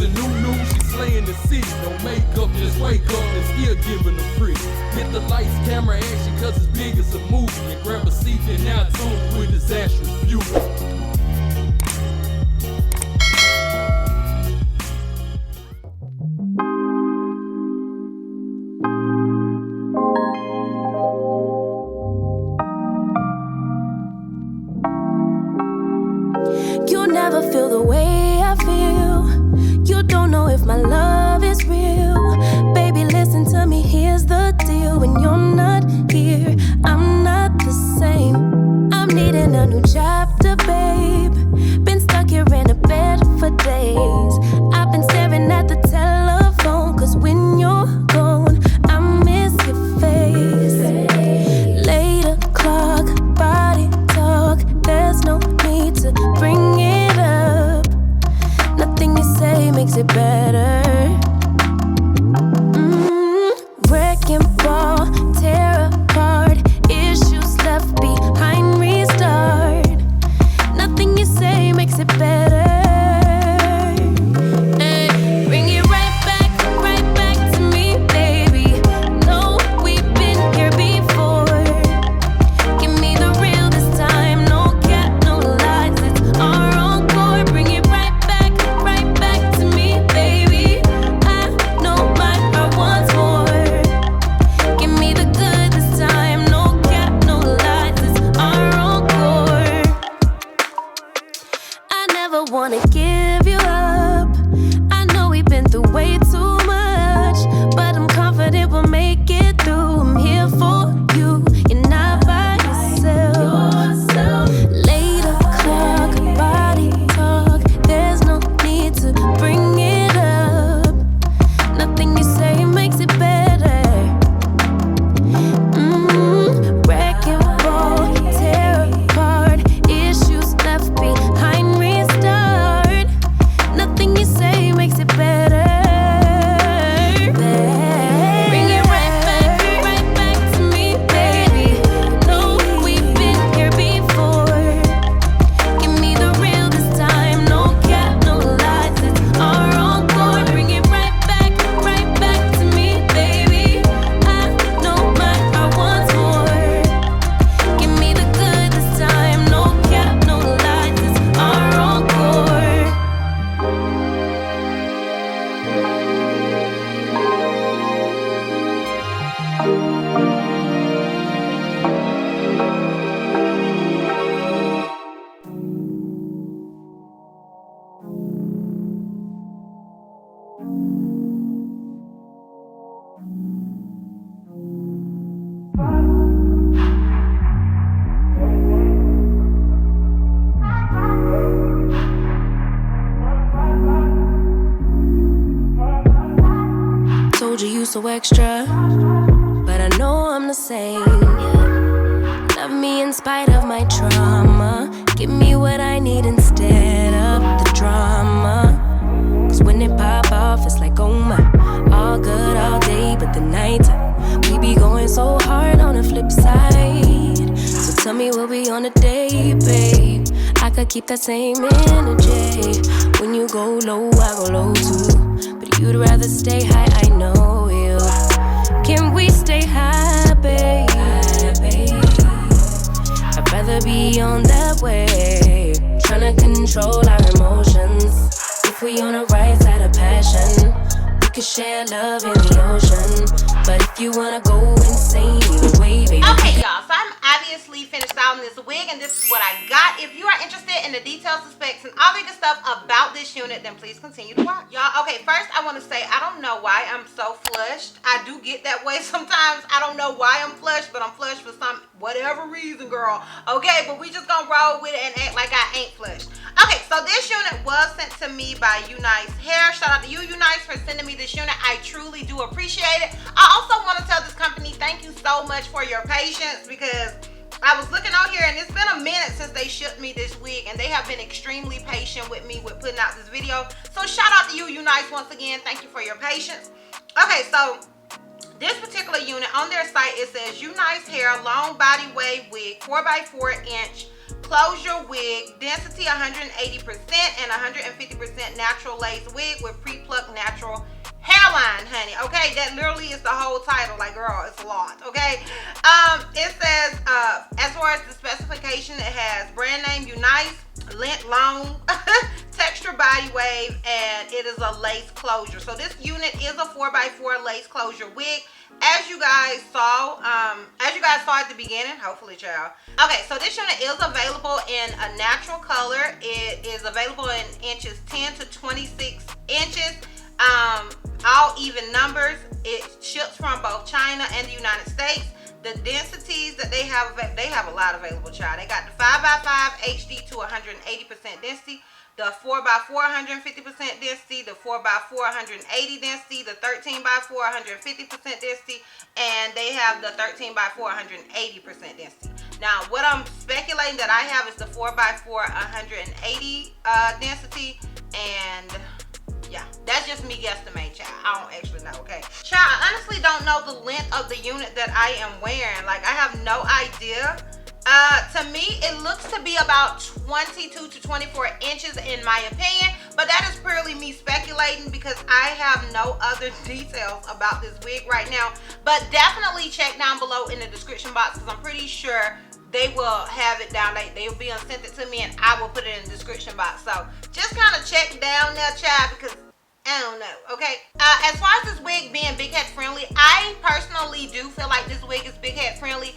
a new, she's slaying the city. No makeup, just wake up and still giving them pretty. Hit the lights, camera, action, cause it's big as a movie. And grab a seat and now tune with Disastrous Beauty. You never feel the way I feel. You don't know if my love is real. Baby, listen to me, here's the deal. When you're not here, I'm not the same. I'm needing a new chapter, babe. Been stuck here in a bed for days. I've been staring at the telephone, cause when you're gone, I miss your face. Late o'clock, body talk. There's no need to bring it up. Nothing you say makes it better. Wrecking ball, tear apart. Issues left behind, restart. Nothing you say makes it better. Hey, bring it right back to me, baby. No, we've been here before. Give me the real this time, no cap, no lies. It's our encore. Bring it right back to me, baby. I know my heart wants more. Give me the good this time, no cap, no lies. It's our encore. I never wanna give you up. I know we've been through way too much, but I'm confident we'll make it through. I'm here for you, you're not by yourself. Late o'clock, body talk. There's no need to bring it up. Nothing you say makes it better. Wrecking ball, tear apart. Issues left behind, restart. Nothing you say makes it better. Bring it right back to me, baby. No, we've been here before. Give me the real this time, no cap, no lies. It's our encore. Bring it right back to me, baby. I know my heart wants more. Give me the good this time, no cap, no lies. It's our encore. Told you you so extra, but I know I'm the same. Love me in spite of my trauma. Give me what I need instead of the drama. Cause when it pop off, it's like, oh my. All good all day, but the night we be going so hard on the flip side. So tell me we'll be on a date, babe. I could keep that same energy. When you go low, I go low too. But you'd rather stay high, I know you. Can we stay high, babe? I'd rather be on that wave. Tryna control our emotions. If we on the right side of passion, we could share love in the ocean. But if you wanna go insane, either way, baby. Okay, y'all, so I'm obviously finished styling this wig, and this is what I got. If you are interested in the details, the specs, and all the good stuff about this unit, then please continue to watch. Y'all, okay, first I want to say, I don't know why I'm so flushed. I do get that way sometimes. I don't know why I'm flushed, but I'm flushed for some whatever reason, girl. Okay, but we just gonna roll with it and act like I ain't flushed. Okay, so this unit was sent to me by UNICEHAIR. Shout out to you, UNICE, for sending me this unit. I truly do appreciate it. I also want to tell this company thank you so much for your patience, because I was looking on here and it's been a minute since they shipped me this wig, and they have been extremely patient with me with putting out this video. So shout out to you, UNICE, once again. Thank you for your patience. Okay, so this particular unit on their site, it says UNICEHAIR long body wave wig 4x4 inch closure wig, density 180% and 150% natural lace wig with pre-plucked natural hairline, honey. Okay, that literally is the whole title. Like, girl, it's a lot. Okay, it says as far as the specification, it has brand name UNice, length long, texture body wave, and it is a lace closure. So this unit is a 4x4 lace closure wig, as you guys saw at the beginning, hopefully, child. Okay, so this unit is available in a natural color. It is available in inches 10 to 26 inches. All even numbers. It ships from both China and the United States. The densities that they have a lot available, child. They got the 5x5 HD to 180% density, the 4x4 150% density, the 4x4 180 density, the 13x4 150% density, and they have the 13x4 180% density. Now, what I'm speculating that I have is the 4x4 180 density, and yeah, that's just me guesstimating, child. I don't actually know, okay? Child, I honestly don't know the length of the unit that I am wearing. Like, I have no idea. To me, it looks to be about 22 to 24 inches in my opinion, but that is purely me speculating because I have no other details about this wig right now. But definitely check down below in the description box because I'm pretty sure they will have it down. They will be sent it to me and I will put it in the description box. So just kind of check down there, child, because I don't know, okay? As far as this wig being big head friendly, I personally do feel like this wig is big head friendly.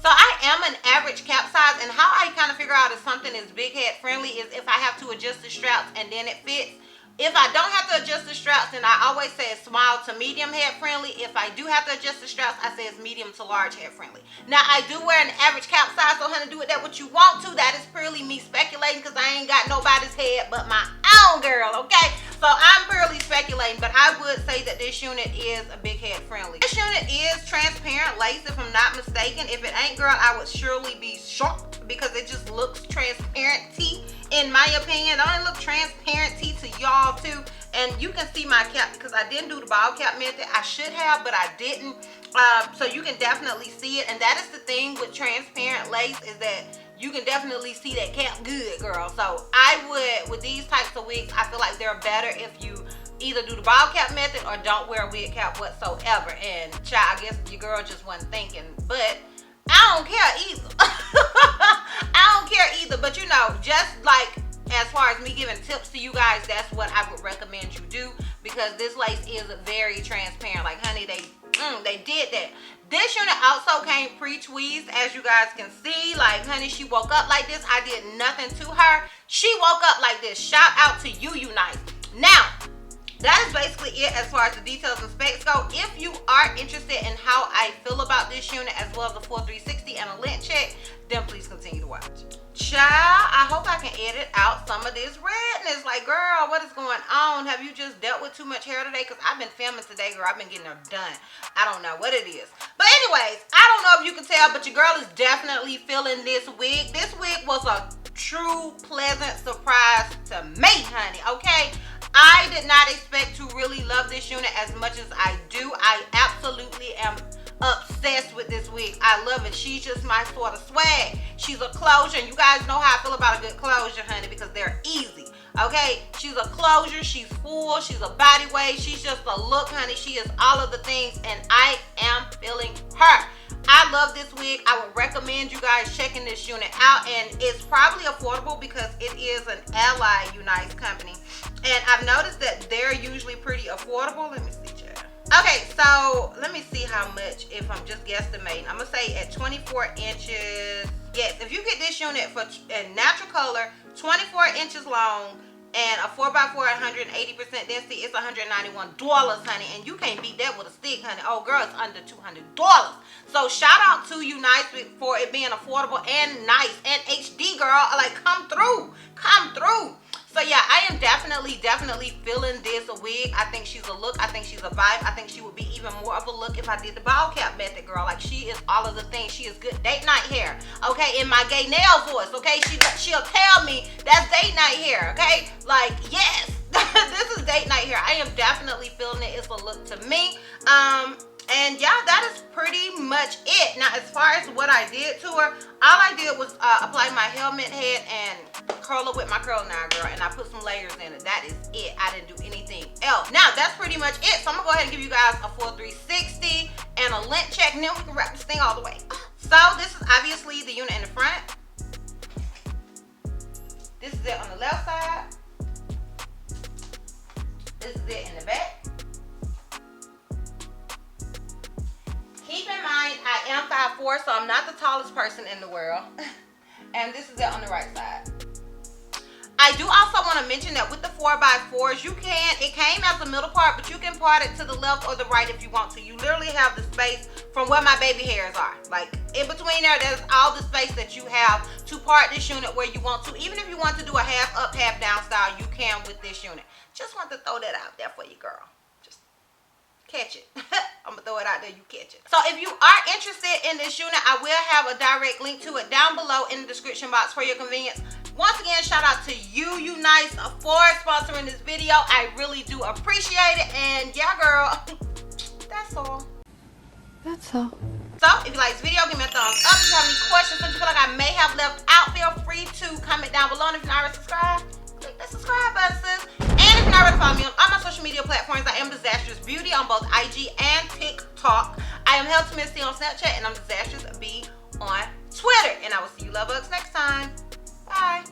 So I am an average cap size, and how I kind of figure out if something is big head friendly is if I have to adjust the straps and then it fits. If I don't have to adjust the straps, then I always say it's small to medium head friendly. If I do have to adjust the straps, I say it's medium to large head friendly. Now, I do wear an average cap size, so honey, do with that what you want to. That is purely me speculating because I ain't got nobody's head but my own, girl, okay? So I'm purely speculating, but I would say that this unit is a big head friendly. This unit is transparent lace, if I'm not mistaken. If it ain't, girl, I would surely be shocked because it just looks transparent-y. In my opinion, it only look transparency to y'all too. And you can see my cap because I didn't do the ball cap method. I should have, but I didn't. So you can definitely see it. And that is the thing with transparent lace is that you can definitely see that cap good, girl. So I would, with these types of wigs, I feel like they're better if you either do the ball cap method or don't wear a wig cap whatsoever. And child, I guess your girl just wasn't thinking, but I don't care either. I don't care either, but you know, just like as far as me giving tips to you guys, that's what I would recommend you do because this lace is very transparent. Like, honey, they did that. This unit also came pre-tweezed, as you guys can see. Like, honey, she woke up like this. I did nothing to her. She woke up like this. Shout out to you, UNice. Now, that is basically it as far as the details and specs go. If you are interested in how I feel about this unit as well as the full 360 and a lint check, then please continue to watch. Child, I hope I can edit out some of this redness. Like, girl, what is going on? Have you just dealt with too much hair today? Because I've been filming today, girl. I've been getting them done. I don't know what it is. But anyways, I don't know if you can tell, but your girl is definitely feeling this wig. This wig was a true pleasant surprise to me, honey, okay? I did not expect to really love this unit as much as I do. I absolutely am obsessed with this wig. I love it. She's just my sort of swag. She's a closure, and you guys know how I feel about a good closure, honey, because they're easy, okay? She's a closure. She's full. She's a body wave. She's just a look, honey. She is all of the things, and I am feeling her. I love this wig. I would recommend you guys checking this unit out, and it's probably affordable because it is an Ali UNice company, and I've noticed that they're usually pretty affordable. Let me see, child. Okay, so let me see how much, if I'm just guesstimating. I'm gonna say at 24 inches. Yes, if you get this unit for a natural color, 24 inches long, and a 4x4 180% density, it's $191, honey, and you can't beat that with a stick, honey. Oh, girl, it's under $200. So shout out to UNice for it being affordable and nice and HD, girl. Like, come through. So yeah, I am definitely feeling this wig. I think she's a look. I think she's a vibe. I think she would be even more of a look if I did the ball cap method, girl. Like, she is all of the things. She is good date night hair, okay? In my gay nail voice, okay? She'll tell me that's date night hair, okay? Like, yes, this is date night hair. I am definitely feeling it. It's a look to me. And yeah, that is pretty much it. Now, as far as what I did to her, all I did was apply my helmet head and curl it with my curl now, girl. And I put some layers in it. That is it. I didn't do anything else. Now, that's pretty much it. So I'm gonna go ahead and give you guys a full 360 and a lint check, and then we can wrap this thing all the way. So this is obviously the unit in the front. This is it on the left side. This is it in the back. Keep in mind, I am 5'4", so I'm not the tallest person in the world. And this is it on the right side. I do also want to mention that with the 4x4s, it came as the middle part, but you can part it to the left or the right if you want to. You literally have the space from where my baby hairs are. Like, in between there's all the space that you have to part this unit where you want to. Even if you want to do a half up, half down style, you can with this unit. Just want to throw that out there for you, girl. Catch it. I'm gonna throw it out there, you catch it. So if you are interested in this unit, I will have a direct link to it down below in the description box for your convenience. Once again, shout out to UNice for sponsoring this video. I really do appreciate it. And yeah, girl, that's all. That's all. So if you like this video, give me a thumbs up. If you have any questions that you feel like I may have left out, feel free to comment down below. And if you're not already subscribed, click that subscribe button, sis. And if you're not already following me on all my social media platforms, I am DizastrousBeauty on both IG and TikTok. I am Health Missy on Snapchat, and I'm DizastrousB on Twitter. And I will see you love bugs next time. Bye.